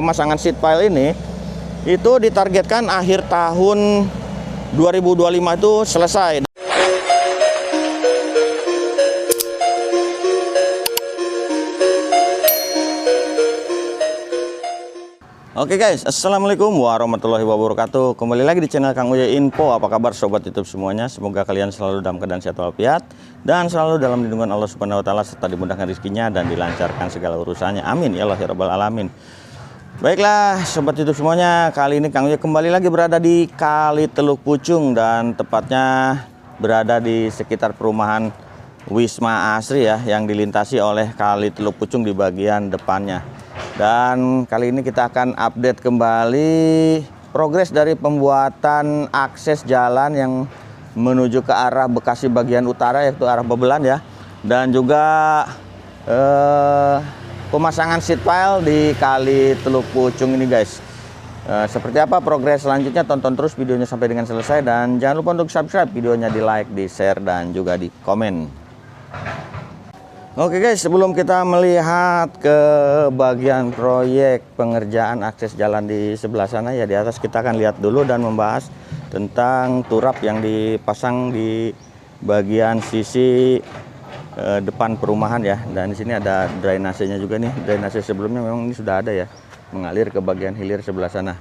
pemasangan seat pile ini itu ditargetkan akhir tahun 2025 itu selesai. Oke guys, assalamualaikum warahmatullahi wabarakatuh. Kembali lagi di channel Kang Uye Info. Apa kabar sobat YouTube semuanya? Semoga kalian selalu dalam keadaan sehat walafiat dan selalu dalam lindungan Allah Subhanahu Wa Taala, serta dimudahkan rezekinya dan dilancarkan segala urusannya. Amin ya Allah ya Rabbal Alamin. Baiklah sobat YouTube semuanya, kali ini Kang Uye kembali lagi berada di Kali Teluk Pucung, dan tepatnya berada di sekitar perumahan Wisma Asri ya, yang dilintasi oleh Kali Teluk Pucung di bagian depannya. Dan kali ini kita akan update kembali progres dari pembuatan akses jalan yang menuju ke arah Bekasi bagian utara, yaitu arah Babelan ya. Dan juga pemasangan seat pile di Kali Teluk Pucung ini guys. Seperti apa progres selanjutnya, tonton terus videonya sampai dengan selesai. Dan jangan lupa untuk subscribe videonya, di like, di share, dan juga di komen. Oke guys, sebelum kita melihat ke bagian proyek pengerjaan akses jalan di sebelah sana ya, di atas kita akan lihat dulu dan membahas tentang turap yang dipasang di bagian sisi depan perumahan ya. Dan di sini ada drainasenya juga nih. Drainase sebelumnya memang ini sudah ada ya, mengalir ke bagian hilir sebelah sana.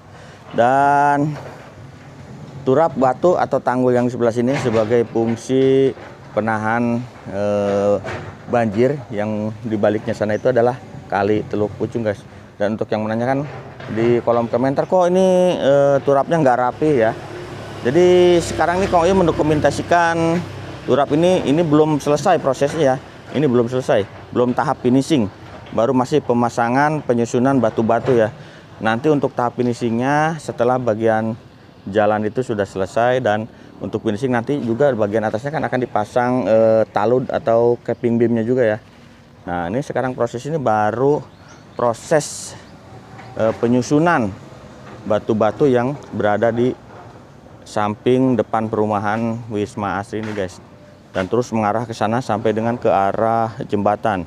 Dan turap batu atau tanggul yang di sebelah sini sebagai fungsi penahan banjir, yang di baliknya sana itu adalah Kali Teluk Pucung guys. Dan untuk yang menanyakan di kolom komentar, kok ini turapnya nggak rapi ya, jadi sekarang nih Kang Uye mendokumentasikan turap ini belum selesai prosesnya ya. Ini belum selesai, belum tahap finishing, baru masih pemasangan penyusunan batu-batu ya. Nanti untuk tahap finishingnya setelah bagian jalan itu sudah selesai, dan untuk finishing nanti juga bagian atasnya kan akan dipasang talud atau capping beamnya juga ya. Nah ini sekarang proses ini baru proses penyusunan batu-batu yang berada di samping depan perumahan Wisma Asri ini guys, dan terus mengarah ke sana sampai dengan ke arah jembatan.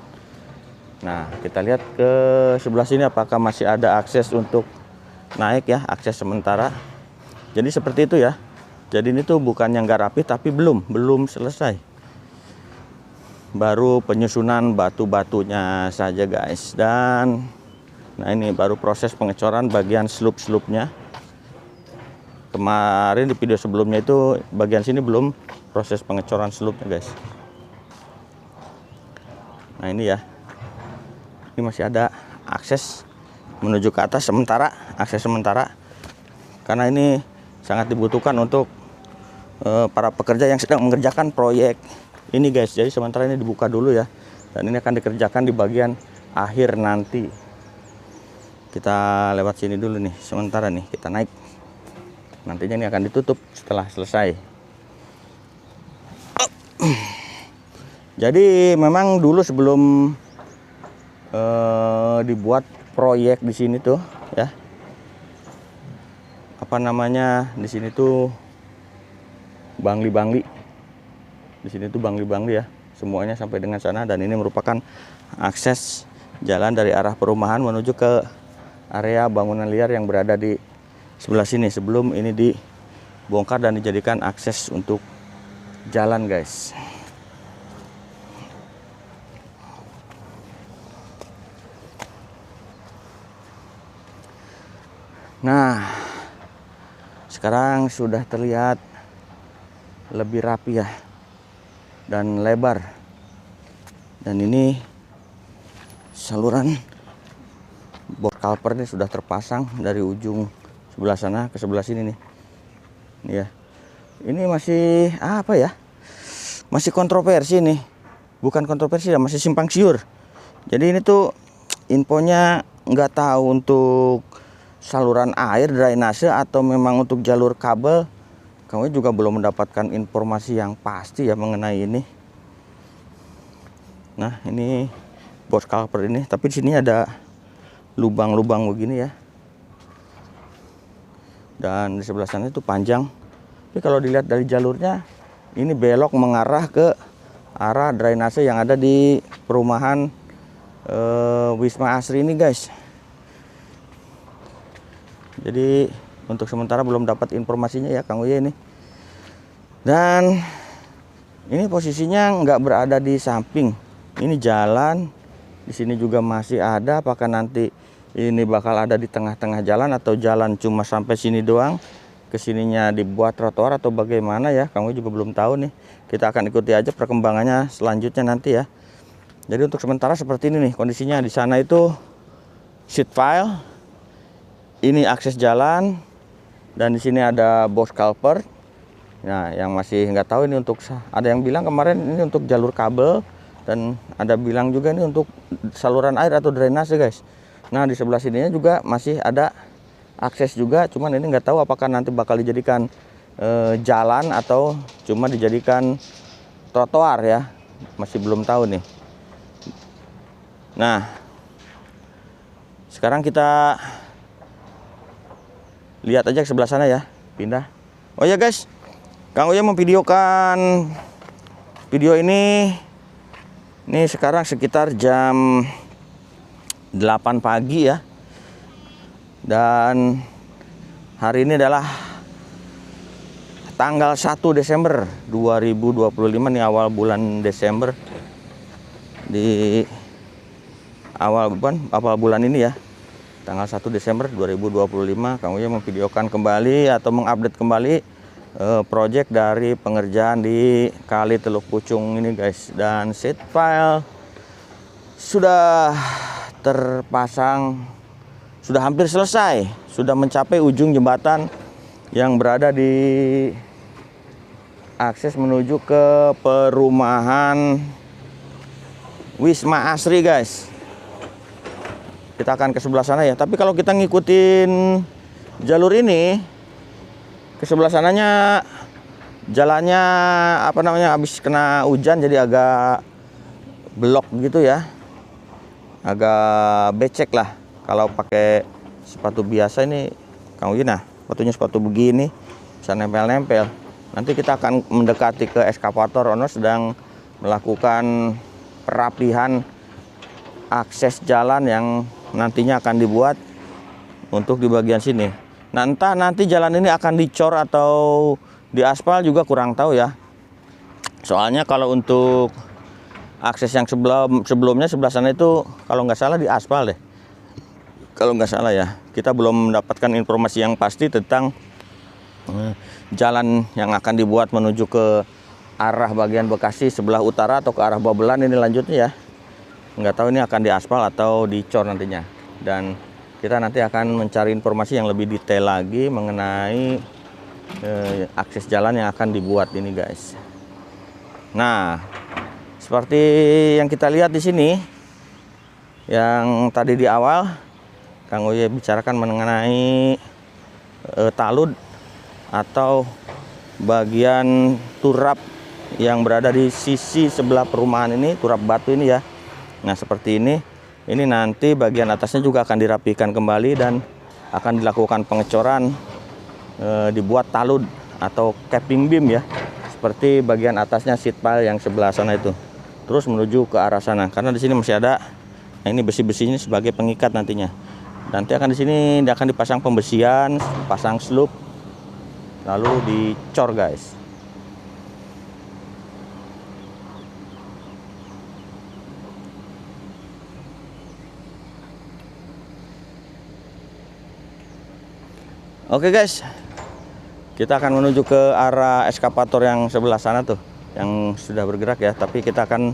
Nah kita lihat ke sebelah sini apakah masih ada akses untuk naik ya, akses sementara. Jadi seperti itu ya. Jadi ini tuh bukan yang nggak rapi, tapi belum selesai, baru penyusunan batu-batunya saja guys. Dan nah ini baru proses pengecoran bagian slope-slope-nya. Kemarin di video sebelumnya itu bagian sini belum proses pengecoran slope-nya guys. Nah ini ya, ini masih ada akses menuju ke atas sementara, akses sementara, karena ini sangat dibutuhkan untuk para pekerja yang sedang mengerjakan proyek ini guys. Jadi sementara ini dibuka dulu ya, dan ini akan dikerjakan di bagian akhir nanti. Kita lewat sini dulu nih sementara nih, kita naik, nantinya ini akan ditutup setelah selesai. Jadi memang dulu sebelum dibuat proyek di sini tuh ya, apa namanya, di sini tuh bangli-bangli, di sini tuh bangli-bangli ya, semuanya sampai dengan sana. Dan ini merupakan akses jalan dari arah perumahan menuju ke area bangunan liar yang berada di sebelah sini, sebelum ini dibongkar dan dijadikan akses untuk jalan guys. Nah sekarang sudah terlihat lebih rapi ya, dan lebar. Dan ini saluran bor kalper ini sudah terpasang dari ujung sebelah sana ke sebelah sini nih. Ini ya, ini masih apa ya, masih kontroversi nih, bukan kontroversi ya, masih simpang siur. Jadi ini tuh infonya nggak tahu untuk saluran air drainase atau memang untuk jalur kabel. Kami juga belum mendapatkan informasi yang pasti ya mengenai ini. Nah ini bor kalper ini, tapi di sini ada lubang-lubang begini ya, dan di sebelah sana itu panjang. Tapi kalau dilihat dari jalurnya, ini belok mengarah ke arah drainase yang ada di perumahan Wisma Asri ini guys. Jadi untuk sementara belum dapat informasinya ya Kang Uye ini. Dan ini posisinya nggak berada di samping. Ini jalan. Di sini juga masih ada. Apakah nanti ini bakal ada di tengah-tengah jalan atau jalan cuma sampai sini doang? Kesininya dibuat trotoar atau bagaimana ya? Kang Uye juga belum tahu nih. Kita akan ikuti aja perkembangannya selanjutnya nanti ya. Jadi untuk sementara seperti ini nih kondisinya. Di sana itu sheet pile. Ini akses jalan. Dan di sini ada box culvert. Nah, yang masih nggak tahu ini untuk, ada yang bilang kemarin ini untuk jalur kabel, dan ada bilang juga ini untuk saluran air atau drainase guys. Nah di sebelah sininya juga masih ada akses juga, cuman ini nggak tahu apakah nanti bakal dijadikan jalan atau cuma dijadikan trotoar ya, masih belum tahu nih. Nah sekarang kita lihat aja ke sebelah sana ya, pindah. Oh ya guys, Kang Uye memvideokan video ini sekarang sekitar jam 8 pagi ya. Dan hari ini adalah tanggal 1 Desember 2025 nih, awal bulan Desember. Di awal bulan ini ya. Tanggal 1 Desember 2025 Kang Uye memvideokan kembali atau mengupdate kembali project dari pengerjaan di Kali Teluk Pucung ini guys. Dan sheet pile sudah terpasang, sudah hampir selesai, sudah mencapai ujung jembatan yang berada di akses menuju ke perumahan Wisma Asri guys. Kita akan ke sebelah sana ya, tapi kalau kita ngikutin jalur ini ke sebelah sananya, jalannya apa namanya, habis kena hujan jadi agak blok gitu ya, agak becek lah. Kalau pakai sepatu biasa ini Kang Uye, nah sepatunya sepatu begini bisa nempel-nempel. Nanti kita akan mendekati ke eskavator. Ono sedang melakukan perapihan akses jalan yang nantinya akan dibuat untuk di bagian sini. Nah, entah nanti jalan ini akan dicor atau diaspal juga kurang tahu ya. Soalnya kalau untuk akses yang sebelumnya sebelah sana itu kalau nggak salah diaspal deh. Kalau nggak salah ya. Kita belum mendapatkan informasi yang pasti tentang jalan yang akan dibuat menuju ke arah bagian Bekasi sebelah utara atau ke arah Babelan ini lanjutnya ya. Nggak tahu ini akan diaspal atau dicor nantinya. Dan kita nanti akan mencari informasi yang lebih detail lagi mengenai akses jalan yang akan dibuat ini guys. Nah, seperti yang kita lihat di sini, yang tadi di awal Kang Uye bicarakan mengenai talud atau bagian turap yang berada di sisi sebelah perumahan ini, turap batu ini ya. Nah seperti ini nanti bagian atasnya juga akan dirapikan kembali dan akan dilakukan pengecoran, dibuat talud atau capping beam ya, seperti bagian atasnya sheet pile yang sebelah sana itu, terus menuju ke arah sana. Karena di sini masih ada, nah ini besi-besinya sebagai pengikat nantinya. Nanti akan di sini akan dipasang pembesian, pasang sloop, lalu dicor guys. Oke guys, kita akan menuju ke arah eskavator yang sebelah sana tuh, yang sudah bergerak ya. Tapi kita akan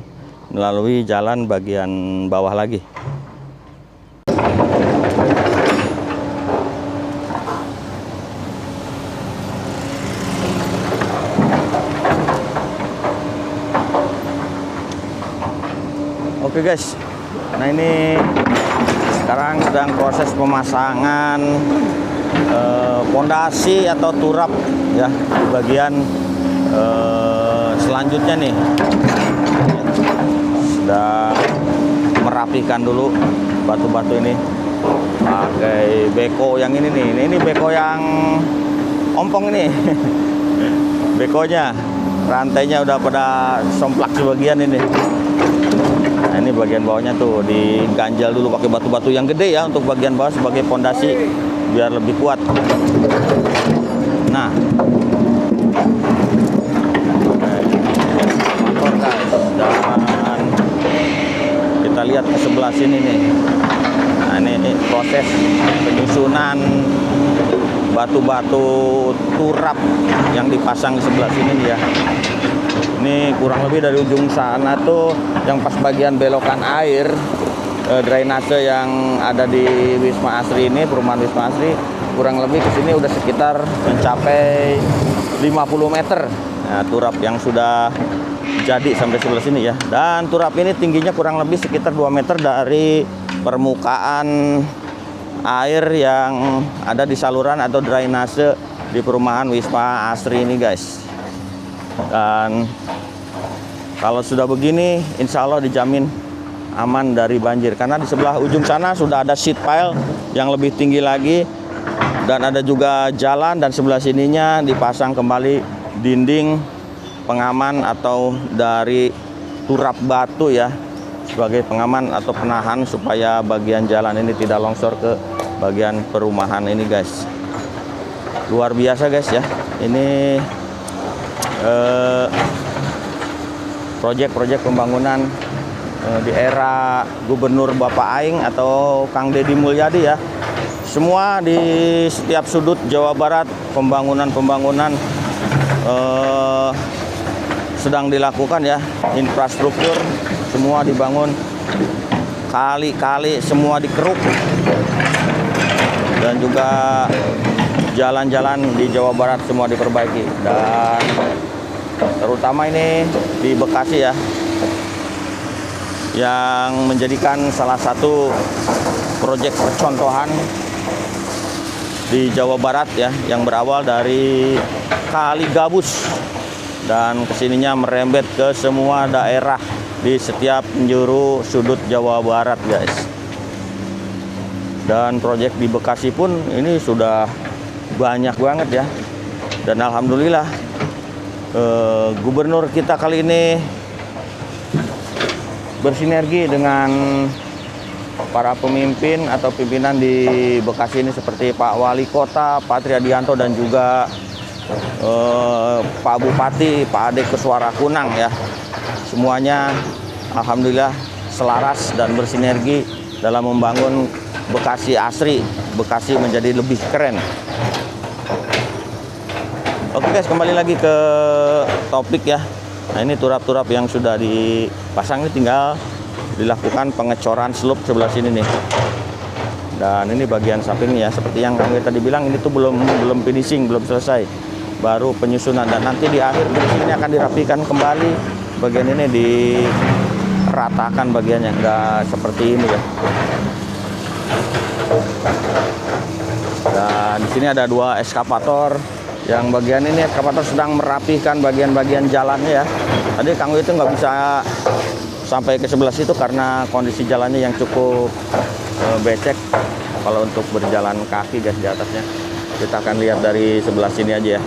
melalui jalan bagian bawah lagi. Oke guys, nah ini sekarang sedang proses pemasangan pondasi atau turap ya di bagian selanjutnya nih. Sedang merapikan dulu batu-batu ini pakai beko yang ini nih. Ini beko yang ompong ini. Bekonya, rantainya udah pada somplak sebagian ini. Nah, ini bagian bawahnya tuh diganjal dulu pakai batu-batu yang gede ya untuk bagian bawah sebagai pondasi biar lebih kuat. Nah, motor guys, dan kita lihat ke sebelah sini nih. Nah, ini proses penyusunan batu-batu turap yang dipasang di sebelah sini nih ya. Ini kurang lebih dari ujung sana tuh yang pas bagian belokan air drainase yang ada di Wisma Asri ini, perumahan Wisma Asri, kurang lebih ke sini udah sekitar mencapai 50 meter. Nah, turap yang sudah jadi sampai sebelah sini ya. Dan turap ini tingginya kurang lebih sekitar 2 meter dari permukaan air yang ada di saluran atau drainase di perumahan Wisma Asri ini guys. Dan kalau sudah begini, insya Allah dijamin aman dari banjir, karena di sebelah ujung sana sudah ada sheet pile yang lebih tinggi lagi, dan ada juga jalan, dan sebelah sininya dipasang kembali dinding pengaman atau dari turap batu ya, sebagai pengaman atau penahan supaya bagian jalan ini tidak longsor ke bagian perumahan ini guys. Luar biasa guys ya, ini proyek-proyek pembangunan di era Gubernur Bapak Aing atau Kang Deddy Mulyadi ya. Semua di setiap sudut Jawa Barat pembangunan sedang dilakukan ya. Infrastruktur semua dibangun, kali-kali semua dikeruk, dan juga jalan-jalan di Jawa Barat semua diperbaiki. Dan terutama ini di Bekasi ya, yang menjadikan salah satu proyek percontohan di Jawa Barat ya, yang berawal dari Kali Gabus dan kesininya merembet ke semua daerah di setiap penjuru sudut Jawa Barat guys. Dan proyek di Bekasi pun ini sudah banyak banget ya, dan alhamdulillah gubernur kita kali ini bersinergi dengan para pemimpin atau pimpinan di Bekasi ini seperti Pak Wali Kota, Pak Triadianto, dan juga Pak Bupati, Pak Ade Keswara Kunang ya. Semuanya alhamdulillah selaras dan bersinergi dalam membangun Bekasi Asri, Bekasi menjadi lebih keren. Oke guys, kembali lagi ke topik ya. Nah, ini turap-turap yang sudah dipasang, ini tinggal dilakukan pengecoran slope sebelah sini nih. Dan ini bagian sampingnya ya, seperti yang kami tadi bilang, ini tuh belum finishing, belum selesai, baru penyusunan. Dan nanti di akhir ini akan dirapikan kembali, bagian ini diratakan bagiannya, nggak seperti ini ya. Dan di sini ada 2 eskavator. Yang bagian ini eskavator sedang merapikan bagian-bagian jalannya ya. Tadi Kang itu nggak bisa sampai ke sebelah situ karena kondisi jalannya yang cukup becek. Kalau untuk berjalan kaki guys di atasnya, kita akan lihat dari sebelah sini aja ya.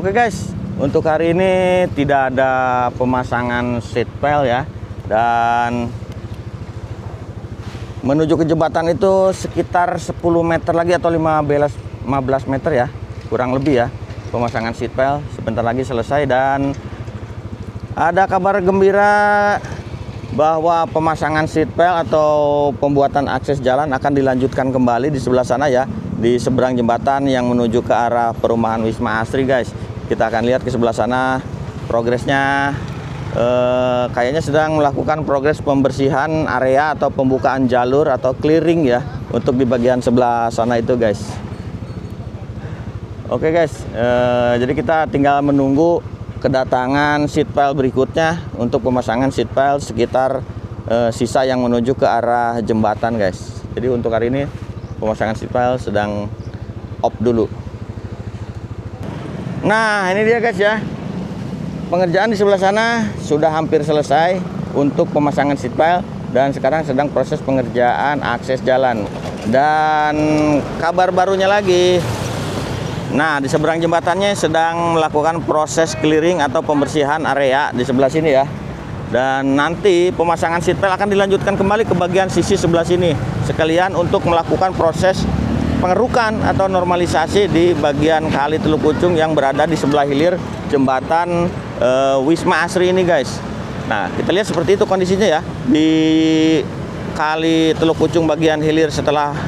Oke guys, untuk hari ini tidak ada pemasangan seat pile ya. Dan menuju ke jembatan itu sekitar 10 meter lagi atau 15 meter ya, kurang lebih ya, pemasangan seat pile. Sebentar lagi selesai dan ada kabar gembira bahwa pemasangan seat pile atau pembuatan akses jalan akan dilanjutkan kembali di sebelah sana ya, di seberang jembatan yang menuju ke arah perumahan Wisma Asri guys. Kita akan lihat ke sebelah sana progresnya. Kayaknya sedang melakukan progres pembersihan area atau pembukaan jalur atau clearing ya untuk di bagian sebelah sana itu guys. Oke guys, jadi kita tinggal menunggu kedatangan seat pile berikutnya untuk pemasangan seat pile sekitar sisa yang menuju ke arah jembatan guys. Jadi untuk hari ini pemasangan seat pile sedang off dulu. Nah ini dia guys ya, pengerjaan di sebelah sana sudah hampir selesai untuk pemasangan seat pile dan sekarang sedang proses pengerjaan akses jalan. Dan kabar barunya lagi, nah di seberang jembatannya sedang melakukan proses clearing atau pembersihan area di sebelah sini ya. Dan nanti pemasangan seat pile akan dilanjutkan kembali ke bagian sisi sebelah sini, sekalian untuk melakukan proses pengerukan atau normalisasi di bagian Kali Teluk Pucung yang berada di sebelah hilir jembatan Wisma Asri ini guys. Nah kita lihat seperti itu kondisinya ya, di Kali Teluk Pucung bagian hilir setelah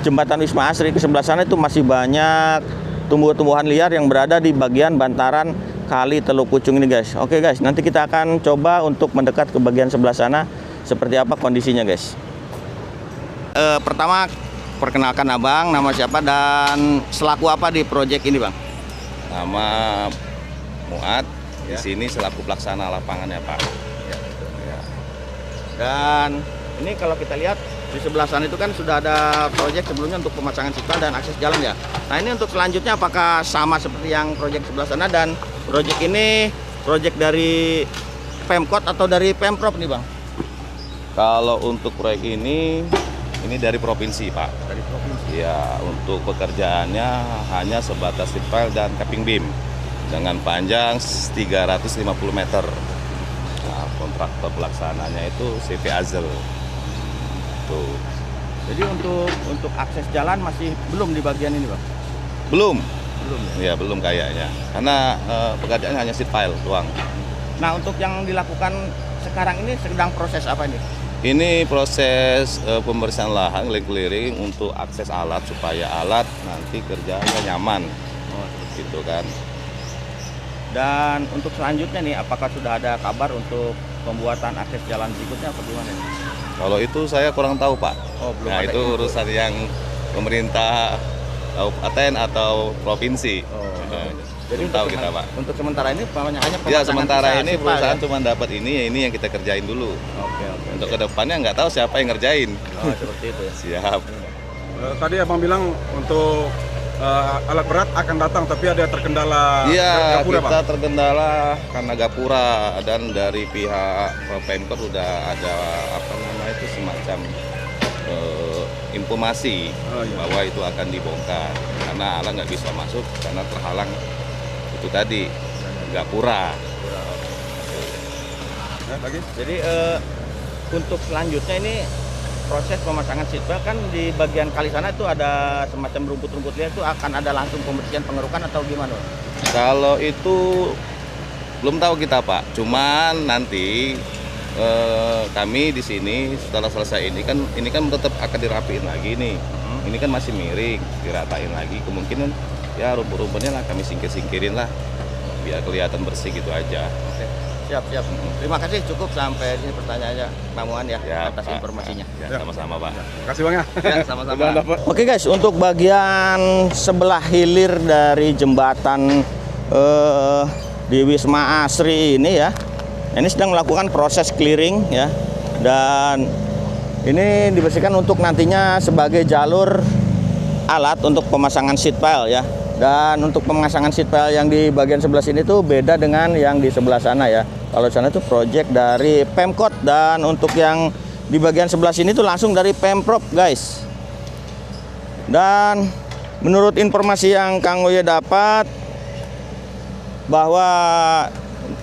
jembatan Wisma Asri ke sebelah sana itu masih banyak tumbuh-tumbuhan liar yang berada di bagian bantaran Kali Teluk Pucung ini guys. Oke guys, nanti kita akan coba untuk mendekat ke bagian sebelah sana seperti apa kondisinya guys. Pertama perkenalkan abang, nama siapa dan selaku apa di proyek ini bang? Nama Muat, di sini selaku pelaksana lapangannya Pak. Ya. Dan ini kalau kita lihat di sebelah sana itu kan sudah ada proyek sebelumnya untuk pemasangan seat pile dan akses jalan ya. Nah ini untuk selanjutnya apakah sama seperti yang proyek sebelah sana, dan proyek ini proyek dari Pemkot atau dari Pemprov nih bang? Kalau untuk proyek ini dari provinsi Pak. Dari provinsi. Ya, untuk pekerjaannya hanya sebatas seat pile dan capping beam dengan panjang 350 meter. Nah, kontraktor pelaksananya itu CV Azel. Tuh. Jadi untuk akses jalan masih belum di bagian ini bang? Belum ya? Ya belum kayaknya, karena pekerjaannya hanya seat pile doang. Nah untuk yang dilakukan sekarang ini sedang proses apa ini? Ini proses pembersihan lahan, clearing untuk akses alat supaya alat nanti kerjanya nyaman. Gitu kan. Dan untuk selanjutnya nih, apakah sudah ada kabar untuk pembuatan akses jalan berikutnya atau gimana? Kalau itu saya kurang tahu Pak. Oh, belum nah ada itu urusan yang pemerintah kabupaten atau provinsi. Jadi belum tahu kita Pak. Untuk sementara ini hanya ya sementara ini perusahaan ya? cuma dapat ini yang kita kerjain dulu. Oke. Untuk kedepannya nggak tahu siapa yang ngerjain. Oh seperti itu ya. Siap. Tadi abang bilang untuk alat berat akan datang, tapi ada terkendala. Iya, Gapura, kita terkendala karena Gapura, dan dari pihak Pemkot udah ada semacam informasi bahwa itu akan dibongkar karena alat nggak bisa masuk karena terhalang itu tadi Gapura. Lagi? Jadi untuk selanjutnya ini proses pemasangan seat pile kan di bagian kali sana itu ada semacam rumput-rumput liar, itu akan ada langsung pembersihan pengerukan atau gimana? Kalau itu belum tahu kita Pak, cuman nanti kami di sini setelah selesai ini kan tetap akan dirapiin lagi nih. Ini kan masih miring, diratain lagi, kemungkinan ya rumput-rumputnya lah kami singkirin lah biar kelihatan bersih gitu aja. Oke. Siap. Terima kasih, cukup sampai sini pertanyaannya Pak Muan ya atas Pak, informasinya. Ya, sama-sama Pak. Terima kasih Bang ya. Ya, sama-sama. Oke guys, untuk bagian sebelah hilir dari jembatan di Wisma Asri ini ya, ini sedang melakukan proses clearing ya, dan ini dibersihkan untuk nantinya sebagai jalur alat untuk pemasangan seat pile ya. Dan untuk pemasangan seat pile yang di bagian sebelah sini tuh beda dengan yang di sebelah sana ya. Kalau sana itu proyek dari Pemkot, dan untuk yang di bagian sebelah sini tuh langsung dari Pemprov guys. Dan menurut informasi yang Kang Oye dapat, bahwa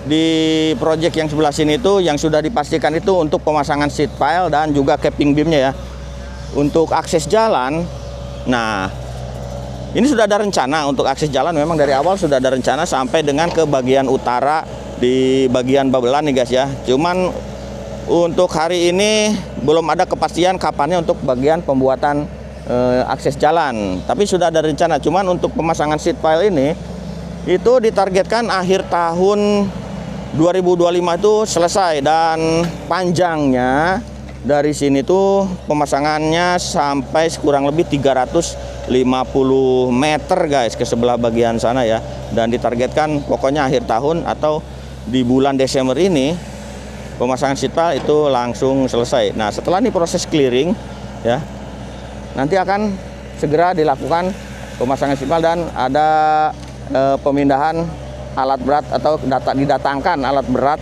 di proyek yang sebelah sini itu yang sudah dipastikan itu untuk pemasangan seat pile dan juga capping beamnya ya. Untuk akses jalan, nah ini sudah ada rencana untuk akses jalan, memang dari awal sudah ada rencana sampai dengan ke bagian utara di bagian Babelan nih guys ya. Cuman untuk hari ini belum ada kepastian kapannya untuk bagian pembuatan akses jalan. Tapi sudah ada rencana, cuman untuk pemasangan seat pile ini itu ditargetkan akhir tahun 2025 itu selesai, dan panjangnya dari sini tuh pemasangannya sampai kurang lebih 350 meter guys ke sebelah bagian sana ya, dan ditargetkan pokoknya akhir tahun atau di bulan Desember ini pemasangan seat pile itu langsung selesai. Nah setelah ini proses clearing ya, nanti akan segera dilakukan pemasangan seat pile dan ada pemindahan alat berat atau didatangkan alat berat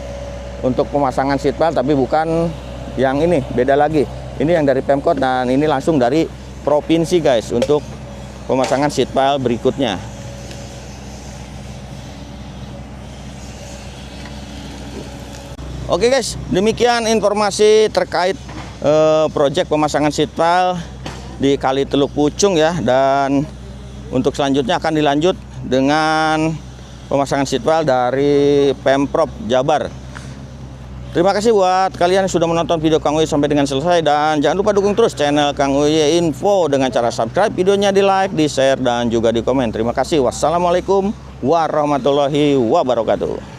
untuk pemasangan seat pile, tapi bukan yang ini, beda lagi. Ini yang dari Pemkot dan ini langsung dari provinsi guys untuk pemasangan seat pile berikutnya. Oke guys, demikian informasi terkait proyek pemasangan seat pile di Kali Teluk Pucung ya, dan untuk selanjutnya akan dilanjut dengan pemasangan seat pile dari Pemprov Jabar. Terima kasih buat kalian yang sudah menonton video Kang Uy sampai dengan selesai, dan jangan lupa dukung terus channel Kang Uy Info dengan cara subscribe, videonya di like, di share, dan juga di komen. Terima kasih. Wassalamualaikum warahmatullahi wabarakatuh.